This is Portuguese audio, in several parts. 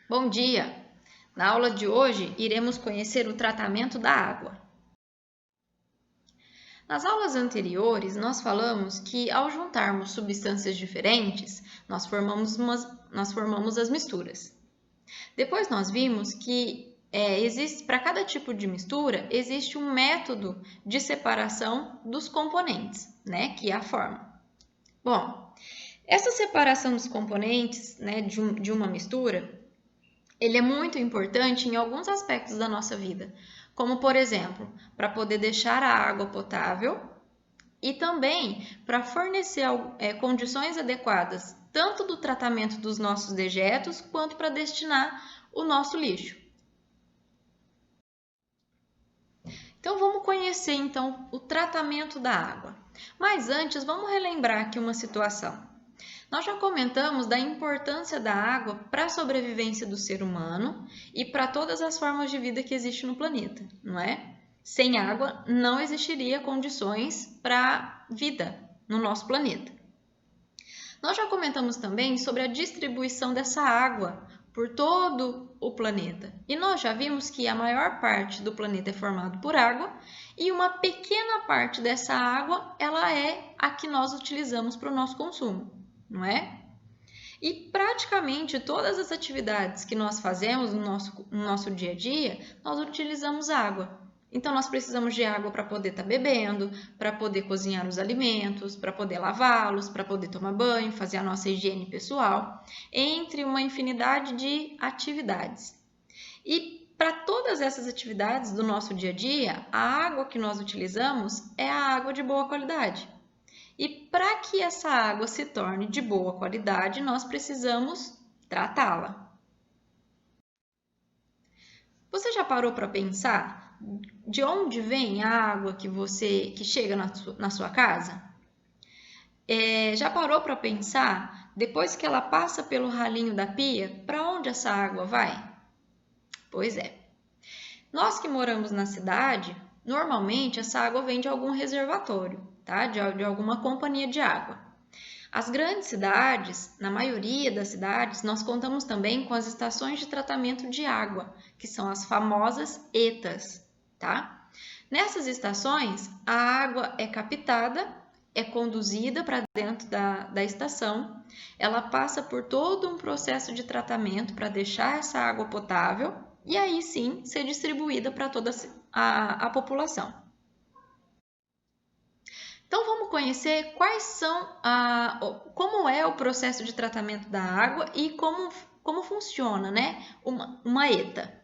Bom dia! Na aula de hoje, iremos conhecer o tratamento da água. Nas aulas anteriores, nós falamos que ao juntarmos substâncias diferentes, nós formamos as misturas. Depois nós vimos que para cada tipo de mistura, existe um método de separação dos componentes, né, que é a forma. Bom, essa separação dos componentes, né, de uma mistura, ele é muito importante em alguns aspectos da nossa vida, como por exemplo, para poder deixar a água potável e também para fornecer condições adequadas, tanto do tratamento dos nossos dejetos, quanto para destinar o nosso lixo. Então vamos conhecer então o tratamento da água. Mas antes, vamos relembrar aqui uma situação. Nós já comentamos da importância da água para a sobrevivência do ser humano e para todas as formas de vida que existem no planeta, não é? Sem água não existiria condições para vida no nosso planeta. Nós já comentamos também sobre a distribuição dessa água por todo o planeta. E nós já vimos que a maior parte do planeta é formado por água e uma pequena parte dessa água ela é a que nós utilizamos para o nosso consumo, não é? E praticamente todas as atividades que nós fazemos no nosso dia a dia, nós utilizamos água. Então, nós precisamos de água para poder estar bebendo, para poder cozinhar os alimentos, para poder lavá-los, para poder tomar banho, fazer a nossa higiene pessoal, entre uma infinidade de atividades. E para todas essas atividades do nosso dia a dia, a água que nós utilizamos é a água de boa qualidade. E para que essa água se torne de boa qualidade, nós precisamos tratá-la. Você já parou para pensar de onde vem a água que chega na sua casa? Já parou para pensar, depois que ela passa pelo ralinho da pia, para onde essa água vai? Pois é. Nós que moramos na cidade, normalmente essa água vem de algum reservatório, tá? De alguma companhia de água. As grandes cidades, na maioria das cidades, nós contamos também com as estações de tratamento de água, que são as famosas ETAs, tá? Nessas estações, a água é captada, é conduzida para dentro da estação, ela passa por todo um processo de tratamento para deixar essa água potável e aí sim ser distribuída para toda a população. Então vamos conhecer como é o processo de tratamento da água e como funciona, né? Uma ETA.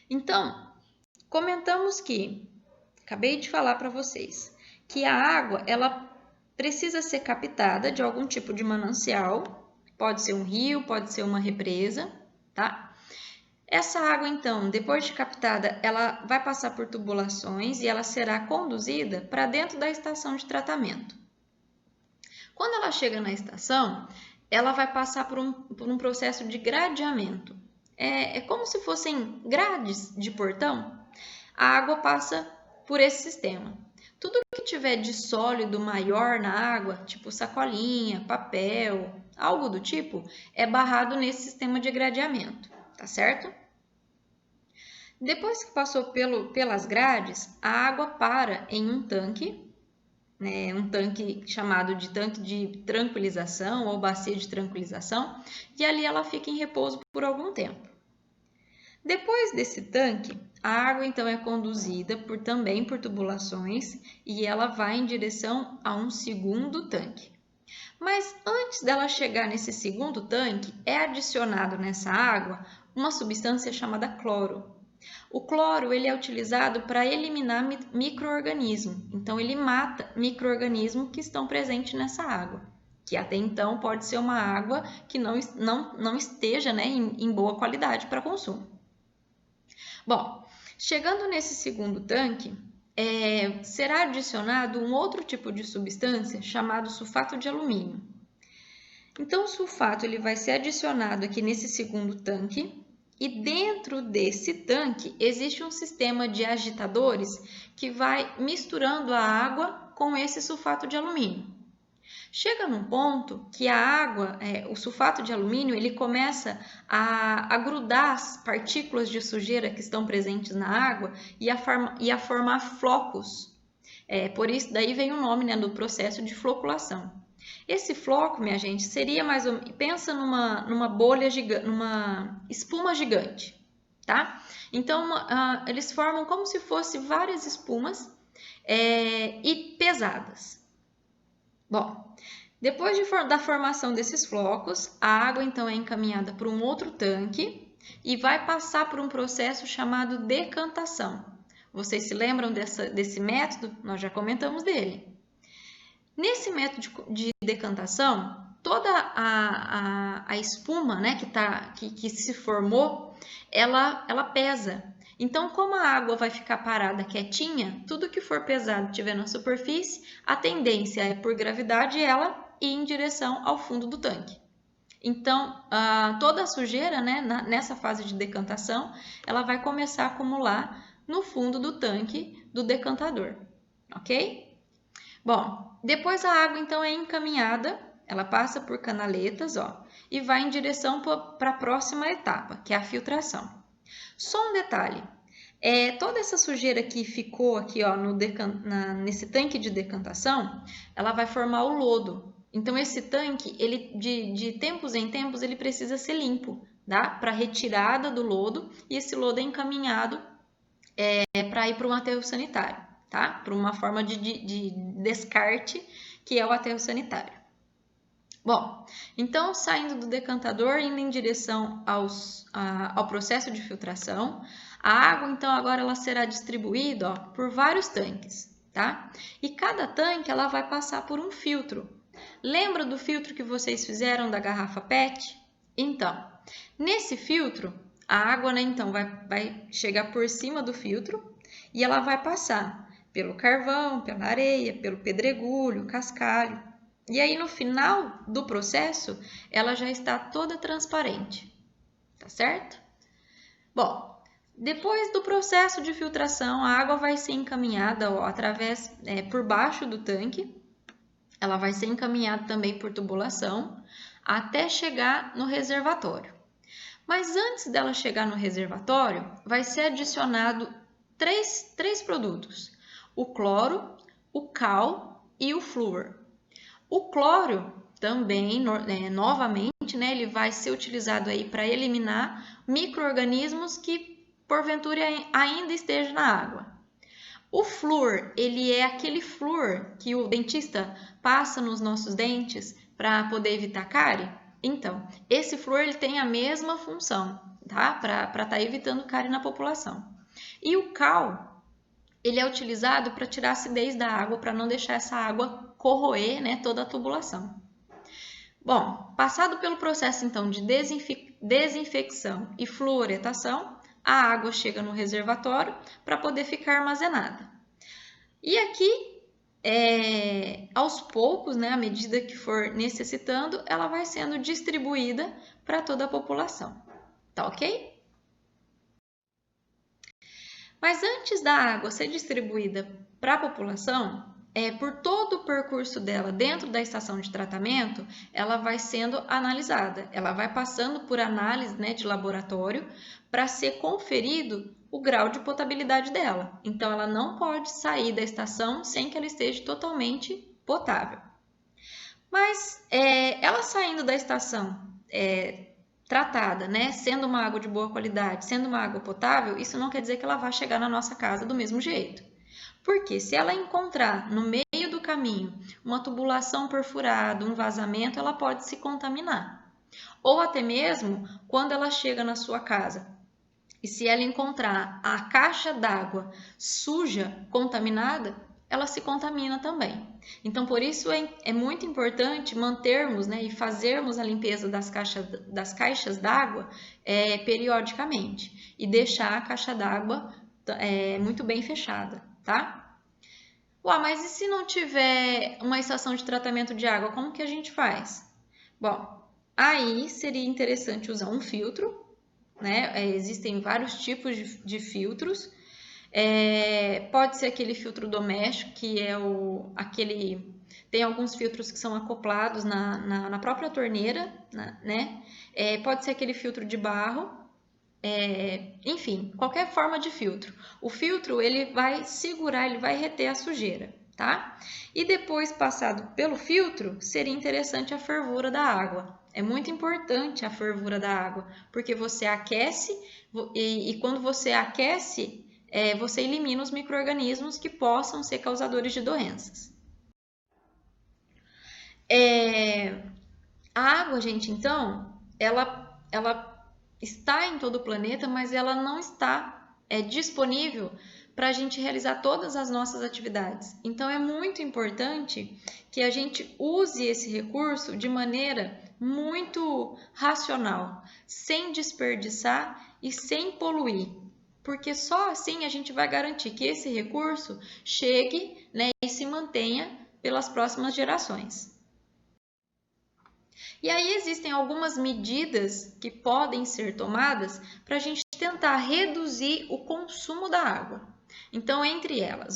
Então, comentamos acabei de falar para vocês, que a água ela precisa ser captada de algum tipo de manancial, pode ser um rio, pode ser uma represa, tá? Essa água, então, depois de captada, ela vai passar por tubulações e ela será conduzida para dentro da estação de tratamento. Quando ela chega na estação, ela vai passar por um processo de gradeamento. É como se fossem grades de portão. A água passa por esse sistema. Tudo que tiver de sólido maior na água, tipo sacolinha, papel, algo do tipo, é barrado nesse sistema de gradeamento, tá certo? Depois que passou pelas grades, a água para em um tanque, né, um tanque chamado de tanque de tranquilização ou bacia de tranquilização, e ali ela fica em repouso por algum tempo. Depois desse tanque, a água então é conduzida também por tubulações e ela vai em direção a um segundo tanque. Mas antes dela chegar nesse segundo tanque, é adicionado nessa água uma substância chamada cloro. O cloro ele é utilizado para eliminar micro-organismos, então ele mata micro-organismos que estão presentes nessa água, que até então pode ser uma água que não esteja, né, em boa qualidade para consumo. Bom, chegando nesse segundo tanque, será adicionado um outro tipo de substância chamado sulfato de alumínio. Então, o sulfato ele vai ser adicionado aqui nesse segundo tanque e dentro desse tanque existe um sistema de agitadores que vai misturando a água com esse sulfato de alumínio. Chega num ponto que a água, o sulfato de alumínio, ele começa a grudar as partículas de sujeira que estão presentes na água e a formar flocos. Por isso, daí vem o nome, né, do processo de floculação. Esse floco, minha gente, seria mais ou menos, pensa numa bolha gigante, numa espuma gigante, tá? Então, eles formam como se fossem várias espumas e pesadas. Bom, depois da formação desses flocos, a água então é encaminhada para um outro tanque e vai passar por um processo chamado decantação. Vocês se lembram desse método? Nós já comentamos dele. Nesse método de decantação, toda a espuma, né, que se formou, ela pesa. Então, como a água vai ficar parada quietinha, tudo que for pesado estiver na superfície, a tendência é, por gravidade, ela ir em direção ao fundo do tanque. Então, toda a sujeira, né, nessa fase de decantação, ela vai começar a acumular no fundo do tanque do decantador, ok? Bom, depois a água então é encaminhada, ela passa por canaletas, e vai em direção para a próxima etapa, que é a filtração. Só um detalhe, toda essa sujeira que ficou aqui, nesse tanque de decantação, ela vai formar o lodo. Então, esse tanque, ele de tempos em tempos, ele precisa ser limpo, tá? Para retirada do lodo, e esse lodo é encaminhado para ir para um aterro sanitário, tá? Para uma forma de descarte, que é o aterro sanitário. Bom, então, saindo do decantador, indo em direção ao processo de filtração, a água, então, agora ela será distribuída por vários tanques, tá? E cada tanque, ela vai passar por um filtro. Lembra do filtro que vocês fizeram da garrafa PET? Então, nesse filtro, a água, né, então, vai chegar por cima do filtro e ela vai passar pelo carvão, pela areia, pelo pedregulho, cascalho. E aí, no final do processo, ela já está toda transparente, tá certo? Bom, depois do processo de filtração, a água vai ser encaminhada por baixo do tanque. Ela vai ser encaminhada também por tubulação até chegar no reservatório. Mas antes dela chegar no reservatório, vai ser adicionado três produtos: o cloro, o cal e o flúor. O cloro também, novamente, né, ele vai ser utilizado aí para eliminar micro-organismos que porventura ainda estejam na água. O flúor, ele é aquele flúor que o dentista passa nos nossos dentes para poder evitar cárie. Então, esse flúor ele tem a mesma função, tá? Para estar evitando cárie na população. E o cal, ele é utilizado para tirar a acidez da água, para não deixar essa água corroer, né, toda a tubulação. Bom, passado pelo processo então de desinfecção e fluoretação, a água chega no reservatório para poder ficar armazenada. E aqui, aos poucos, né, à medida que for necessitando, ela vai sendo distribuída para toda a população. Tá ok? Mas antes da água ser distribuída para a população, por todo o percurso dela dentro da estação de tratamento, ela vai sendo analisada. Ela vai passando por análise, né, de laboratório para ser conferido o grau de potabilidade dela. Então, ela não pode sair da estação sem que ela esteja totalmente potável. Mas ela saindo da estação tratada, né, sendo uma água de boa qualidade, sendo uma água potável, isso não quer dizer que ela vai chegar na nossa casa do mesmo jeito. Porque se ela encontrar no meio do caminho uma tubulação perfurada, um vazamento, ela pode se contaminar. Ou até mesmo quando ela chega na sua casa e se ela encontrar a caixa d'água suja, contaminada, ela se contamina também. Então, por isso é muito importante mantermos, né, e fazermos a limpeza das caixas d'água periodicamente e deixar a caixa d'água muito bem fechada, tá? Ué, mas e se não tiver uma estação de tratamento de água, como que a gente faz? Bom, aí seria interessante usar um filtro, né? Existem vários tipos de filtros. Pode ser aquele filtro doméstico, que é aquele Tem alguns filtros que são acoplados na própria torneira, né? Pode ser aquele filtro de barro, enfim, qualquer forma de filtro. O filtro, ele vai segurar, ele vai reter a sujeira, tá? E depois, passado pelo filtro, seria interessante a fervura da água. É muito importante a fervura da água, porque você aquece e quando você aquece, você elimina os micro-organismos que possam ser causadores de doenças. A água, gente, então, ela está em todo o planeta, mas ela não está disponível para a gente realizar todas as nossas atividades. Então, é muito importante que a gente use esse recurso de maneira muito racional, sem desperdiçar e sem poluir, porque só assim a gente vai garantir que esse recurso chegue, né, e se mantenha pelas próximas gerações. E aí existem algumas medidas que podem ser tomadas para a gente tentar reduzir o consumo da água. Então, entre elas,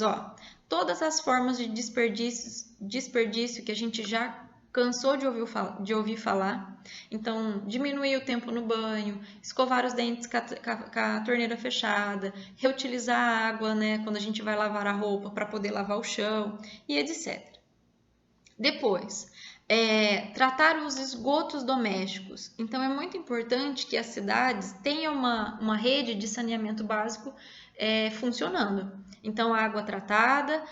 todas as formas de desperdício que a gente já cansou de ouvir falar. Então, diminuir o tempo no banho, escovar os dentes com a torneira fechada, reutilizar a água, né, quando a gente vai lavar a roupa para poder lavar o chão e etc. Depois, tratar os esgotos domésticos. Então, é muito importante que as cidades tenham uma rede de saneamento básico funcionando. Então, água tratada,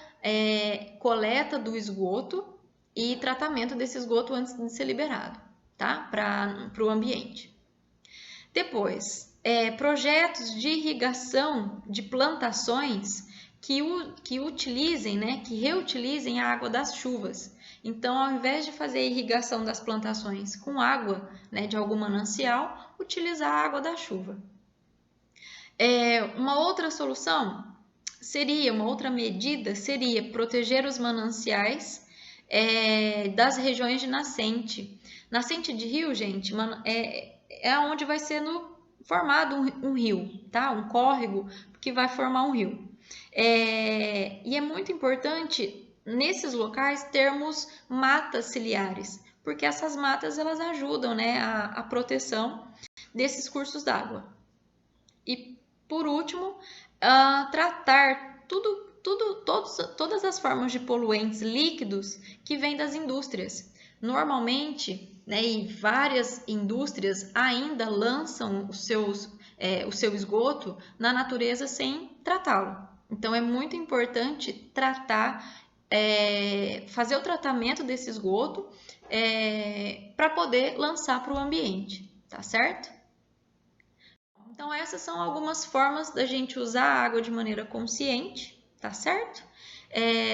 coleta do esgoto e tratamento desse esgoto antes de ser liberado, tá? Para o ambiente. Depois, projetos de irrigação de plantações que utilizem, né, que reutilizem a água das chuvas. Então, ao invés de fazer a irrigação das plantações com água, né, de algum manancial, utilizar a água da chuva. Uma outra solução uma outra medida seria proteger os mananciais das regiões de nascente. Nascente de rio, gente, é onde vai sendo formado um rio, tá? Um córrego que vai formar um rio. E é muito importante nesses locais termos matas ciliares, porque essas matas elas ajudam, né, a proteção desses cursos d'água. E por último, tratar todas as formas de poluentes líquidos que vêm das indústrias. Normalmente, né, e várias indústrias ainda lançam o seu esgoto na natureza sem tratá-lo. Então, é muito importante fazer o tratamento desse esgoto para poder lançar para o ambiente, tá certo? Então, essas são algumas formas da gente usar a água de maneira consciente, tá certo?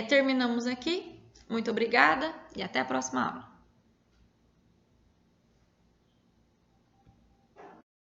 Terminamos aqui. Muito obrigada e até a próxima aula.